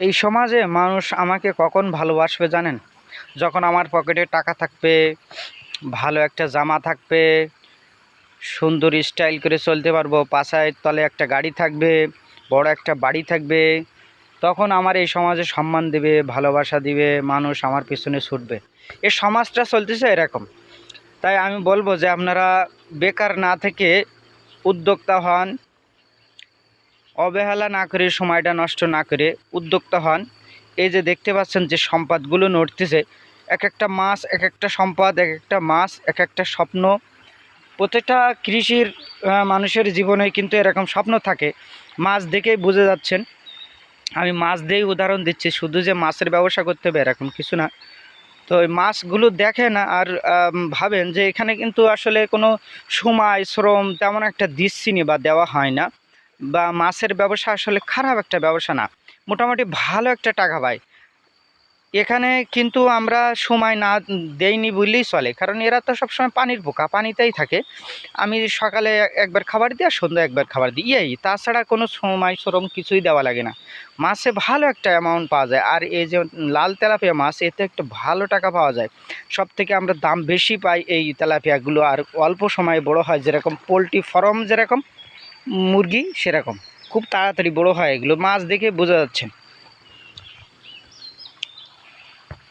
এই সমাজে মানুষ আমাকে কখন ভালোবাসবে জানেন? যখন আমার পকেটে টাকা থাকবে, ভালো একটা জামা থাকবে, সুন্দর স্টাইল করে চলতে পারবো, পাছায় তলে একটা গাড়ি থাকবে, বড় একটা বাড়ি থাকবে, তখন আমার এই সমাজে সম্মান দেবে, ভালোবাসা দিবে, মানুষ আমার পিছনে ছুটবে। এই সমাজটা চলতেছে এরকম। তাই আমি বলবো যে আপনারা বেকার না থেকে উদ্যোক্তা হন, অবহেলা না করে, সময়টা নষ্ট না করে উদ্যোক্তা হন। এই যে দেখতে পাচ্ছেন যে সম্পদগুলো নড়তেছে, এক একটা মাছ এক একটা সম্পদ, এক একটা মাছ এক একটা স্বপ্ন। প্রত্যেকটা কৃষির মানুষের জীবনে কিন্তু এরকম স্বপ্ন থাকে। মাছ দেখেই বুঝে যাচ্ছেন, আমি মাছ দিয়েই উদাহরণ দিচ্ছি, শুধু যে মাছের ব্যবসা করতে হবে এরকম কিছু না। তো ওই মাছগুলো দেখেন আর ভাবেন যে এখানে কিন্তু আসলে কোনো সময় শ্রম তেমন একটা দিচ্ছি না বা দেওয়া হয় না, বা মাছের ব্যবসা আসলে খারাপ একটা ব্যবসা না, মোটামুটি ভালো একটা টাকা পায় এখানে। কিন্তু আমরা সময় না দেইনি বললেই চলে, কারণ এরা তো সবসময় পানির পোকা, পানিতেই থাকে। আমি সকালে একবার খাবার দিই আর সন্ধ্যায় একবার খাবার দিই, এই তাছাড়া কোনো সময় শ্রম কিছুই দেওয়া লাগে না। মাছে ভালো একটা অ্যামাউন্ট পাওয়া যায়। আর এই যে লাল তেলাপিয়া মাছ, এতে একটা ভালো টাকা পাওয়া যায়। সব থেকে আমরা দাম বেশি পাই এই তেলাপিয়াগুলো, আর অল্প সময়ে বড় হয়, যেরকম পোলট্রি ফার্ম যেরকম, মুরগি সেরকম খুব তাড়াতাড়ি বড় হয়। এগুলো মাছ দেখে বোঝা যাচ্ছে।